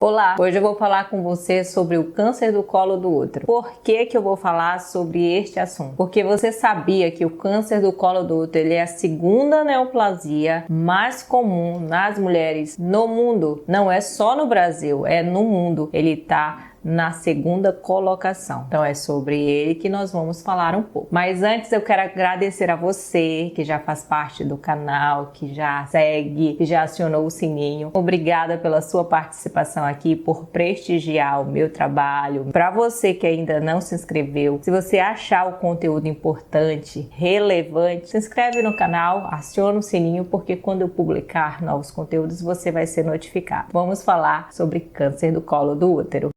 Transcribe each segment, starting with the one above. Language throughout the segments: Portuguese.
Olá, hoje eu vou falar com você sobre o câncer do colo do útero. Por que eu vou falar sobre este assunto? Porque você sabia que o câncer do colo do útero é a segunda neoplasia mais comum nas mulheres no mundo. Não é só no Brasil, é no mundo. Ele está na segunda colocação. Então é sobre ele que nós vamos falar um pouco. Mas antes eu quero agradecer a você que já faz parte do canal, que já segue, que já acionou o sininho. Obrigada pela sua participação aqui, por prestigiar o meu trabalho. Para você que ainda não se inscreveu, se você achar o conteúdo importante, relevante, se inscreve no canal, aciona o sininho, porque quando eu publicar novos conteúdos você vai ser notificado. Vamos falar sobre câncer do colo do útero.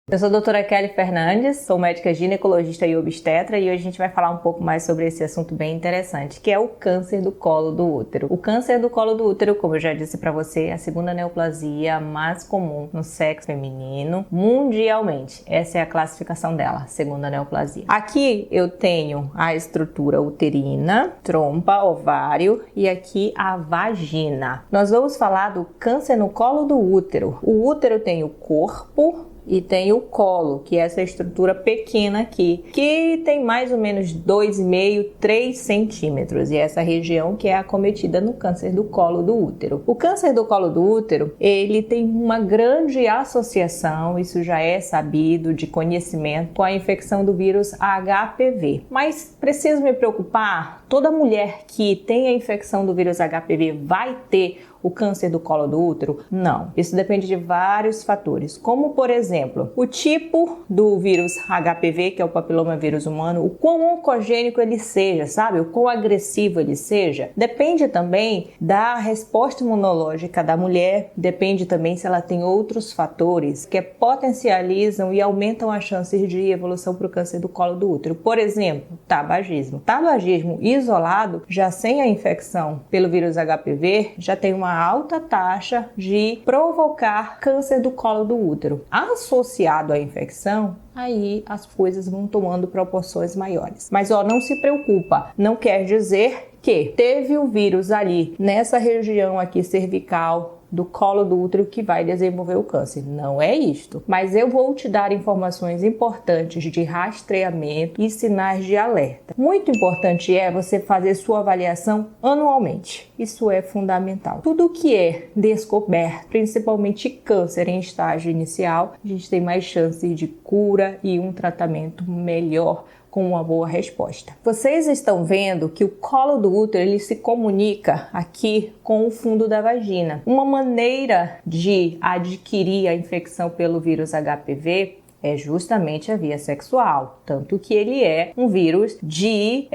Eu sou a doutora Kelly Fernandes, sou médica ginecologista e obstetra e hoje a gente vai falar um pouco mais sobre esse assunto bem interessante, que é o câncer do colo do útero. O câncer do colo do útero, como eu já disse para você, é a segunda neoplasia mais comum no sexo feminino mundialmente. Essa é a classificação dela, segunda neoplasia. Aqui eu tenho a estrutura uterina, trompa, ovário e aqui a vagina. Nós vamos falar do câncer no colo do útero. O útero tem o corpo e tem o colo, que é essa estrutura pequena aqui, que tem mais ou menos 2,5, 3 centímetros, e essa região que é acometida no câncer do colo do útero. O câncer do colo do útero, ele tem uma grande associação, isso já é sabido, de conhecimento, com a infecção do vírus HPV. Mas preciso me preocupar? Toda mulher que tem a infecção do vírus HPV vai ter o câncer do colo do útero? Não. Isso depende de vários fatores, como por exemplo, o tipo do vírus HPV, que é o papilomavírus humano, o quão oncogênico ele seja, sabe? O quão agressivo ele seja. Depende também da resposta imunológica da mulher, depende também se ela tem outros fatores que potencializam e aumentam as chances de evolução para o câncer do colo do útero. Por exemplo, tabagismo. Tabagismo isolado, já sem a infecção pelo vírus HPV, já tem uma alta taxa de provocar câncer do colo do útero. Associado à infecção, aí as coisas vão tomando proporções maiores. Mas não se preocupa, não quer dizer que teve o vírus ali nessa região aqui cervical do colo do útero que vai desenvolver o câncer. Não é isto. Mas eu vou te dar informações importantes de rastreamento e sinais de alerta. Muito importante é você fazer sua avaliação anualmente. Isso é fundamental. Tudo que é descoberto, principalmente câncer em estágio inicial, a gente tem mais chance de cura e um tratamento melhor com uma boa resposta. Vocês estão vendo que o colo do útero ele se comunica aqui com o fundo da vagina. Uma maneira de adquirir a infecção pelo vírus HPV é justamente a via sexual, tanto que ele é um vírus de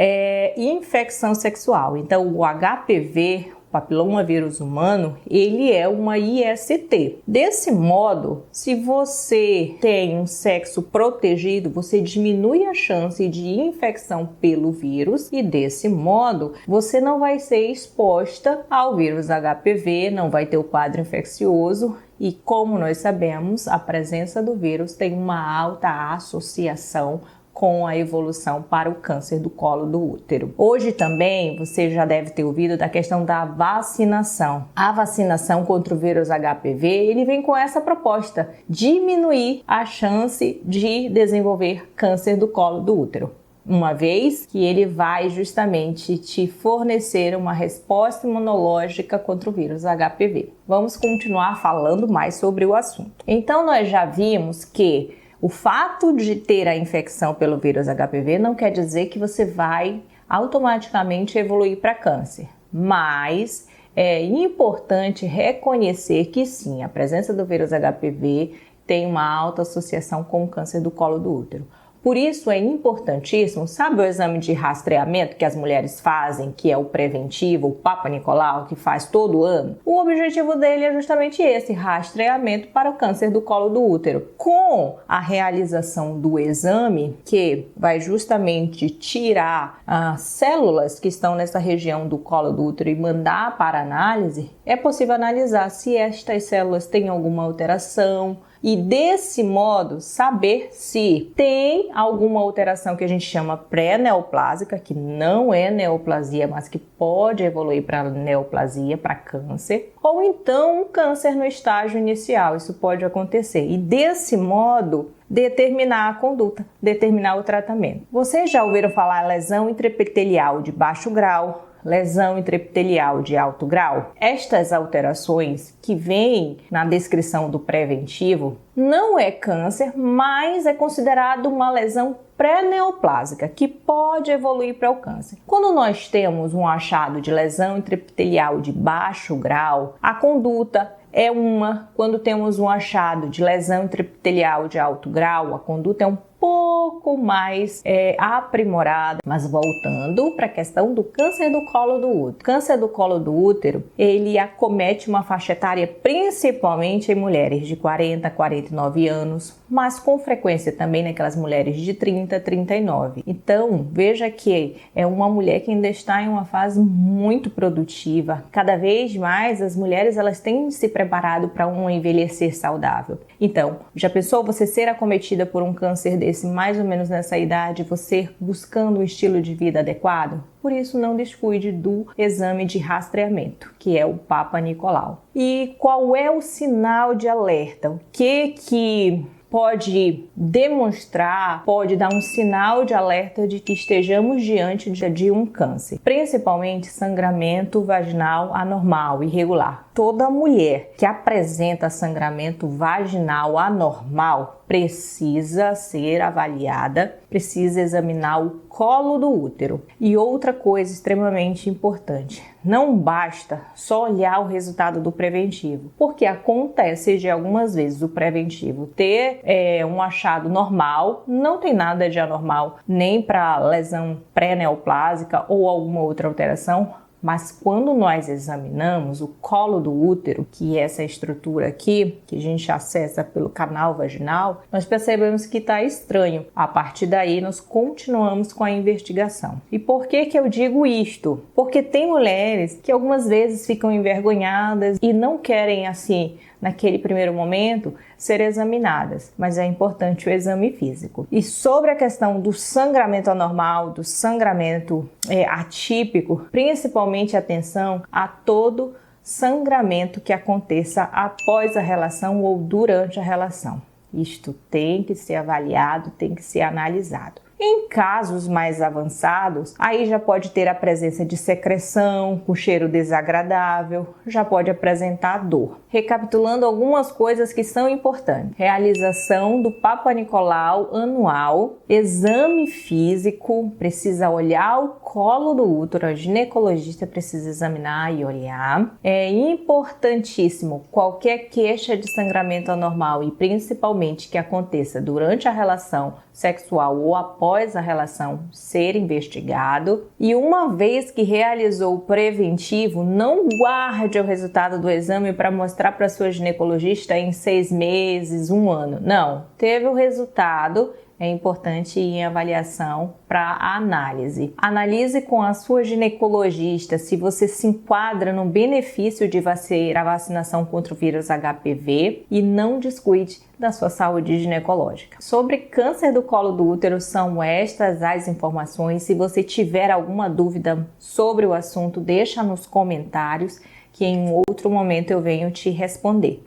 infecção sexual. Então o HPV, papilomavírus humano, ele é uma IST. Desse modo, se você tem um sexo protegido, você diminui a chance de infecção pelo vírus e desse modo, você não vai ser exposta ao vírus HPV, não vai ter o quadro infeccioso. E como nós sabemos, a presença do vírus tem uma alta associação com a evolução para o câncer do colo do útero. Hoje também você já deve ter ouvido da questão da vacinação. A vacinação contra o vírus HPV, ele vem com essa proposta, diminuir a chance de desenvolver câncer do colo do útero, uma vez que ele vai justamente te fornecer uma resposta imunológica contra o vírus HPV. Vamos continuar falando mais sobre o assunto. Então nós já vimos que o fato de ter a infecção pelo vírus HPV não quer dizer que você vai automaticamente evoluir para câncer, mas é importante reconhecer que sim, a presença do vírus HPV tem uma alta associação com o câncer do colo do útero. Por isso é importantíssimo, sabe o exame de rastreamento que as mulheres fazem, que é o preventivo, o Papa Nicolau, que faz todo ano? O objetivo dele é justamente esse, rastreamento para o câncer do colo do útero. Com a realização do exame, que vai justamente tirar as células que estão nessa região do colo do útero e mandar para análise, é possível analisar se estas células têm alguma alteração, e desse modo saber se tem alguma alteração que a gente chama pré-neoplásica, que não é neoplasia, mas que pode evoluir para neoplasia, para câncer, ou então um câncer no estágio inicial. Isso pode acontecer. E desse modo, determinar a conduta, determinar o tratamento. Vocês já ouviram falar lesão intraepitelial de baixo grau, lesão intraepitelial de alto grau? Estas alterações que vêm na descrição do preventivo não é câncer, mas é considerado uma lesão pré-neoplásica, que pode evoluir para o câncer. Quando nós temos um achado de lesão intraepitelial de baixo grau, a conduta é uma. Quando temos um achado de lesão intraepitelial de alto grau, a conduta é um pouco mais aprimorada. Mas voltando para a questão do câncer do colo do útero. O câncer do colo do útero, ele acomete uma faixa etária principalmente em mulheres de 40 a 49 anos, mas com frequência também naquelas mulheres de 30 a 39. Então, veja que é uma mulher que ainda está em uma fase muito produtiva. Cada vez mais as mulheres elas têm se preparado para um envelhecer saudável. Então, já pensou você ser acometida por um câncer desse mais ou menos nessa idade, você buscando um estilo de vida adequado? Por isso, não descuide do exame de rastreamento, que é o Papa Nicolau. E qual é o sinal de alerta? O que pode demonstrar, pode dar um sinal de alerta de que estejamos diante de um câncer? Principalmente sangramento vaginal anormal, irregular. Toda mulher que apresenta sangramento vaginal anormal precisa ser avaliada, precisa examinar o colo do útero. E outra coisa extremamente importante, não basta só olhar o resultado do preventivo, porque acontece de algumas vezes o preventivo ter um achado normal, não tem nada de anormal, nem para lesão pré-neoplásica ou alguma outra alteração. Mas quando nós examinamos o colo do útero, que é essa estrutura aqui, que a gente acessa pelo canal vaginal, nós percebemos que está estranho. A partir daí, nós continuamos com a investigação. E por que eu digo isto? Porque tem mulheres que algumas vezes ficam envergonhadas e não querem, assim, naquele primeiro momento, ser examinadas, mas é importante o exame físico. E sobre a questão do sangramento anormal, do sangramento atípico, principalmente atenção a todo sangramento que aconteça após a relação ou durante a relação. Isto tem que ser avaliado, tem que ser analisado. Em casos mais avançados, aí já pode ter a presença de secreção com cheiro desagradável, já pode apresentar dor. Recapitulando algumas coisas que são importantes: realização do Papa Nicolau anual, exame físico, precisa olhar o colo do útero, a ginecologista precisa examinar e olhar. É importantíssimo qualquer queixa de sangramento anormal e principalmente que aconteça durante a relação sexual ou após a relação ser investigado. E uma vez que realizou o preventivo, não guarde o resultado do exame para mostrar para sua ginecologista em 6 meses, 1 ano. Não, teve o resultado. É importante ir em avaliação para análise. Analise com a sua ginecologista se você se enquadra no benefício de fazer a vacinação contra o vírus HPV e não descuide da sua saúde ginecológica. Sobre câncer do colo do útero, são estas as informações. Se você tiver alguma dúvida sobre o assunto, deixa nos comentários, que em outro momento eu venho te responder.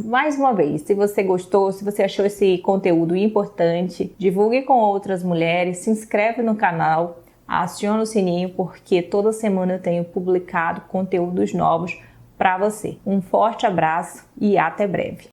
Mais uma vez, se você gostou, se você achou esse conteúdo importante, divulgue com outras mulheres, se inscreve no canal, aciona o sininho, porque toda semana eu tenho publicado conteúdos novos para você. Um forte abraço e até breve.